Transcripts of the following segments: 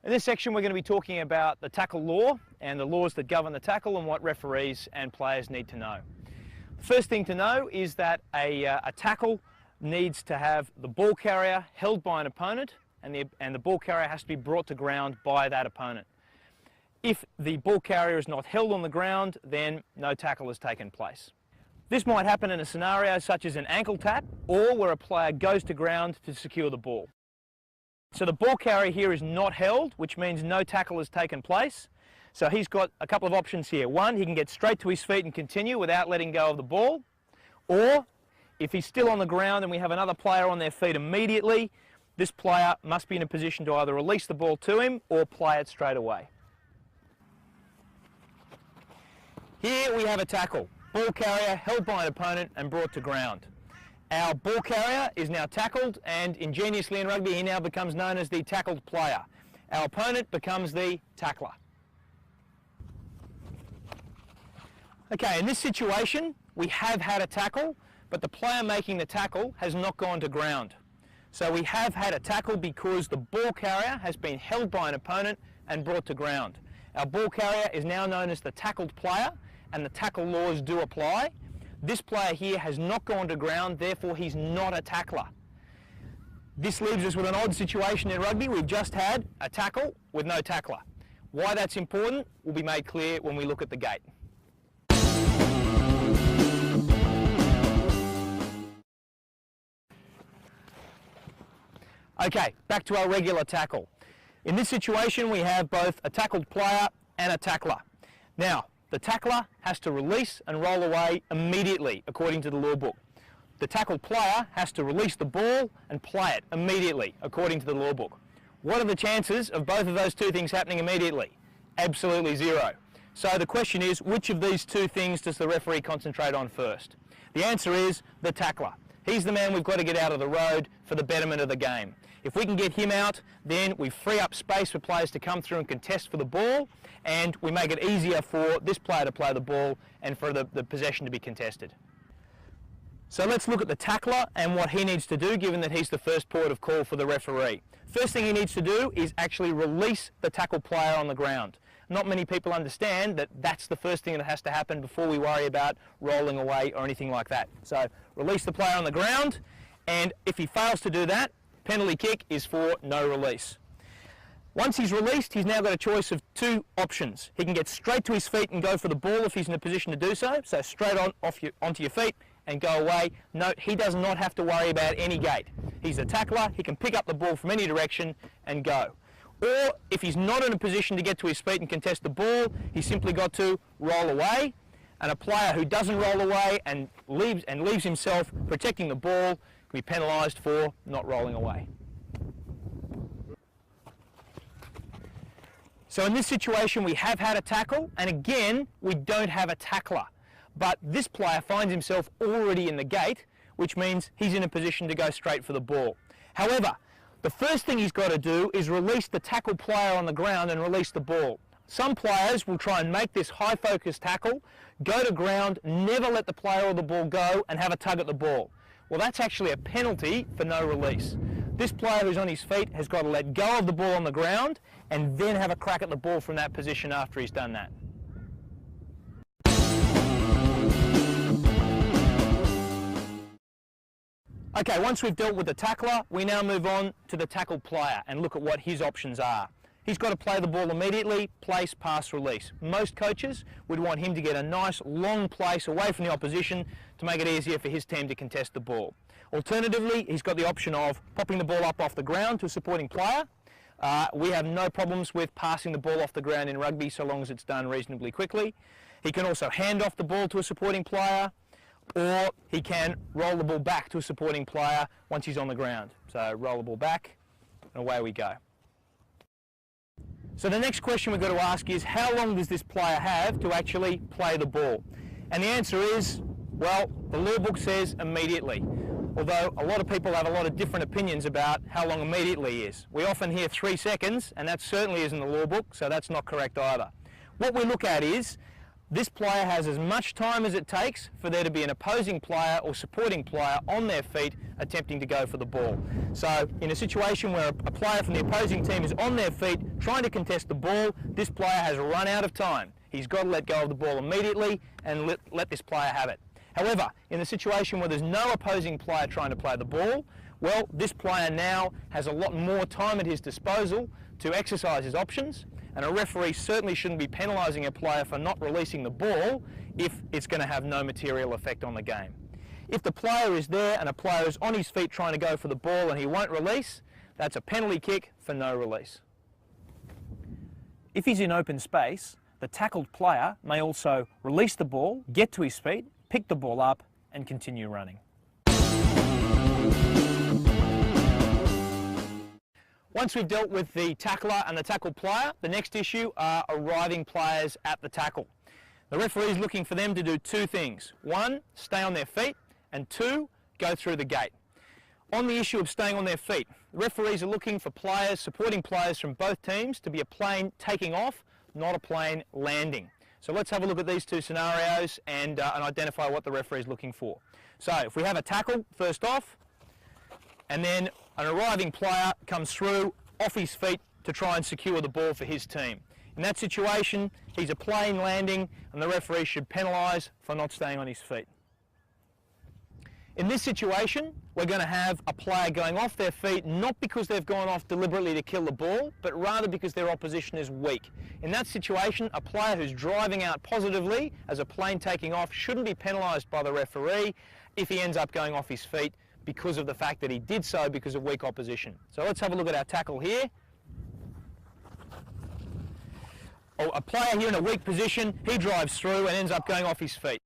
In this section we're going to be talking about the tackle law and the laws that govern the tackle and what referees and players need to know. The first thing to know is that a tackle needs to have the ball carrier held by an opponent and the ball carrier has to be brought to ground by that opponent. If the ball carrier is not held on the ground, then no tackle has taken place. This might happen in a scenario such as an ankle tap or where a player goes to ground to secure the ball. So the ball carrier here is not held, which means no tackle has taken place. So he's got a couple of options here. One, he can get straight to his feet and continue without letting go of the ball. Or if he's still on the ground and we have another player on their feet immediately, this player must be in a position to either release the ball to him or play it straight away. Here we have a tackle. Ball carrier held by an opponent and brought to ground. Our ball carrier is now tackled, and ingeniously in rugby he now becomes known as the tackled player. Our opponent becomes the tackler. Okay, in this situation we have had a tackle, but the player making the tackle has not gone to ground. So we have had a tackle because the ball carrier has been held by an opponent and brought to ground. Our ball carrier is now known as the tackled player, and the tackle laws do apply. This player here has not gone to ground, therefore he's not a tackler. This leaves us with an odd situation in rugby. We've just had a tackle with no tackler. Why that's important will be made clear when we look at the gate. Okay, back to our regular tackle. In this situation we have both a tackled player and a tackler. Now, the tackler has to release and roll away immediately according to the law book. The tackled player has to release the ball and play it immediately according to the law book. What are the chances of both of those two things happening immediately? Absolutely zero. So the question is, which of these two things does the referee concentrate on first? The answer is the tackler. He's the man we've got to get out of the road for the betterment of the game. If we can get him out, then we free up space for players to come through and contest for the ball, and we make it easier for this player to play the ball and for the possession to be contested. So let's look at the tackler and what he needs to do, given that he's the first port of call for the referee. First thing he needs to do is actually release the tackle player on the ground. Not many people understand that that's the first thing that has to happen before we worry about rolling away or anything like that. So release the player on the ground, and if he fails to do that, penalty kick is for no release. Once he's released, he's now got a choice of two options. He can get straight to his feet and go for the ball if he's in a position to do so, so straight onto your feet and go away. Note, he does not have to worry about any gate. He's a tackler, he can pick up the ball from any direction and go. Or if he's not in a position to get to his feet and contest the ball, he's simply got to roll away, and a player who doesn't roll away and leaves himself protecting the ball can be penalised for not rolling away. So in this situation we have had a tackle, and again we don't have a tackler, but this player finds himself already in the gate, which means he's in a position to go straight for the ball. However, the first thing he's got to do is release the tackle player on the ground and release the ball. Some players will try and make this high focus tackle, go to ground, never let the player or the ball go and have a tug at the ball. Well, that's actually a penalty for no release. This player who's on his feet has got to let go of the ball on the ground and then have a crack at the ball from that position after he's done that. Okay, once we've dealt with the tackler, we now move on to the tackle player and look at what his options are. He's got to play the ball immediately, place, pass, release. Most coaches would want him to get a nice long place away from the opposition to make it easier for his team to contest the ball. Alternatively, he's got the option of popping the ball up off the ground to a supporting player. We have no problems with passing the ball off the ground in rugby so long as it's done reasonably quickly. He can also hand off the ball to a supporting player, or he can roll the ball back to a supporting player once he's on the ground. So roll the ball back and away we go. So the next question we've got to ask is, how long does this player have to actually play the ball? And the answer is, well, the law book says immediately. Although a lot of people have a lot of different opinions about how long immediately is. We often hear 3 seconds, and that certainly isn't the law book, so that's not correct either. What we look at is, this player has as much time as it takes for there to be an opposing player or supporting player on their feet attempting to go for the ball. So in a situation where a player from the opposing team is on their feet trying to contest the ball, this player has run out of time. He's got to let go of the ball immediately and let this player have it. However, in a situation where there's no opposing player trying to play the ball, well, this player now has a lot more time at his disposal to exercise his options, and a referee certainly shouldn't be penalising a player for not releasing the ball if it's going to have no material effect on the game. If the player is there and a player is on his feet trying to go for the ball and he won't release, that's a penalty kick for no release. If he's in open space, the tackled player may also release the ball, get to his feet, pick the ball up and continue running. Once we've dealt with the tackler and the tackled player, the next issue are arriving players at the tackle. The referee is looking for them to do two things. One, stay on their feet, and two, go through the gate. On the issue of staying on their feet, the referees are looking for players, supporting players from both teams to be a plane taking off, not a plane landing. So let's have a look at these two scenarios and identify what the referee is looking for. So if we have a tackle first off, and then an arriving player comes through off his feet to try and secure the ball for his team. In that situation, he's a plane landing and the referee should penalise for not staying on his feet. In this situation, we're going to have a player going off their feet not because they've gone off deliberately to kill the ball, but rather because their opposition is weak. In that situation, a player who's driving out positively as a plane taking off shouldn't be penalised by the referee if he ends up going off his feet because of the fact that he did so because of weak opposition. So let's have a look at our tackle here. Oh, a player here in a weak position, he drives through and ends up going off his feet.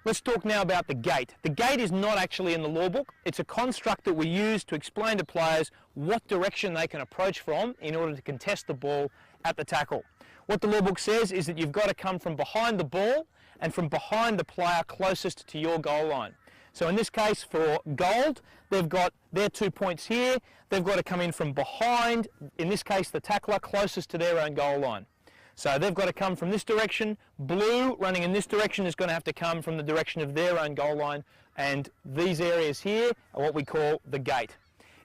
Let's talk now about the gate. The gate is not actually in the law book. It's a construct that we use to explain to players what direction they can approach from in order to contest the ball at the tackle. What the law book says is that you've got to come from behind the ball and from behind the player closest to your goal line. So in this case for gold, they've got their 2 points here. They've got to come in from behind, in this case the tackler, closest to their own goal line. So they've got to come from this direction. Blue, running in this direction, is going to have to come from the direction of their own goal line. And these areas here are what we call the gate.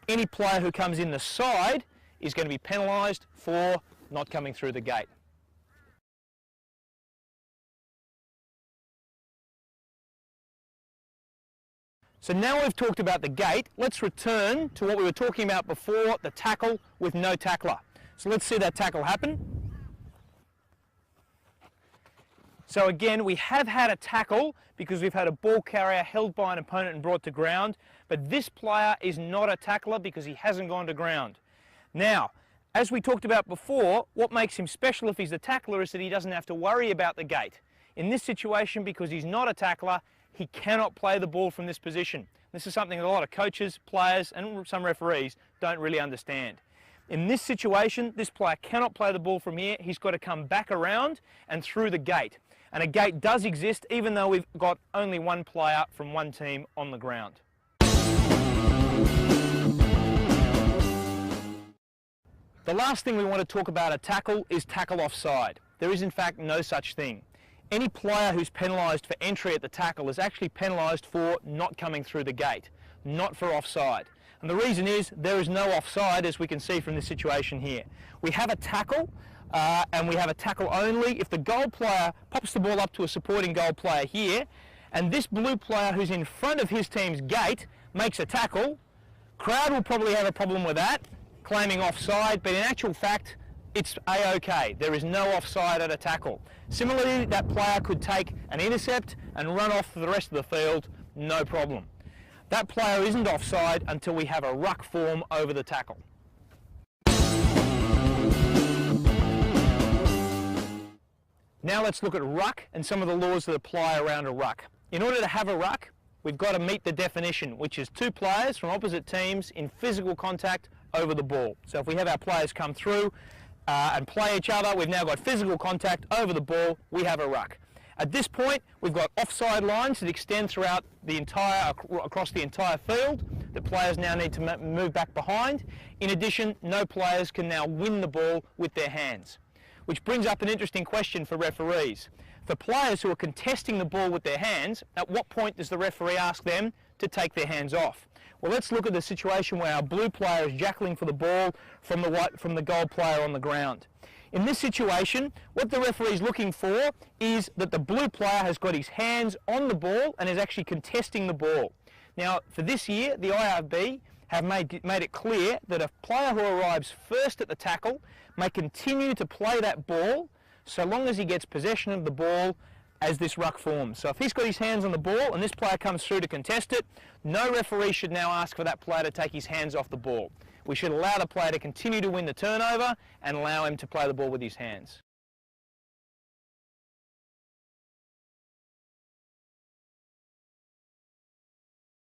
Any player who comes in the side is going to be penalised for not coming through the gate. So now we've talked about the gate, let's return to what we were talking about before, the tackle with no tackler. So let's see that tackle happen. So again, we have had a tackle because we've had a ball carrier held by an opponent and brought to ground, but this player is not a tackler because he hasn't gone to ground. Now, as we talked about before, what makes him special if he's a tackler is that he doesn't have to worry about the gate. In this situation, because he's not a tackler, he cannot play the ball from this position. This is something that a lot of coaches, players and some referees don't really understand. In this situation, this player cannot play the ball from here. He's got to come back around and through the gate. And a gate does exist even though we've got only one player from one team on the ground. The last thing we want to talk about a tackle is tackle offside. There is in fact no such thing. Any player who's penalised for entry at the tackle is actually penalised for not coming through the gate, not for offside. And the reason is there is no offside, as we can see from this situation here. We have a tackle and we have a tackle only if the goal player pops the ball up to a supporting goal player here, and this blue player who's in front of his team's gate makes a tackle. Crowd will probably have a problem with that, claiming offside, but in actual fact it's a-okay. There is no offside at a tackle. Similarly, that player could take an intercept and run off for the rest of the field, no problem. That player isn't offside until we have a ruck form over the tackle. Now let's look at ruck and some of the laws that apply around a ruck. In order to have a ruck, we've got to meet the definition, which is two players from opposite teams in physical contact over the ball. So if we have our players come through and play each other, we've now got physical contact over the ball, we have a ruck. At this point, we've got offside lines that extend throughout the across the entire field. The players now need to move back behind. In addition, no players can now win the ball with their hands. Which brings up an interesting question for referees. For players who are contesting the ball with their hands, at what point does the referee ask them to take their hands off? Well, let's look at the situation where our blue player is jackling for the ball from the gold player on the ground. In this situation, what the referee is looking for is that the blue player has got his hands on the ball and is actually contesting the ball. Now, for this year, the IRB have made it clear that a player who arrives first at the tackle may continue to play that ball so long as he gets possession of the ball as this ruck forms. So if he's got his hands on the ball and this player comes through to contest it, no referee should now ask for that player to take his hands off the ball. We should allow the player to continue to win the turnover and allow him to play the ball with his hands.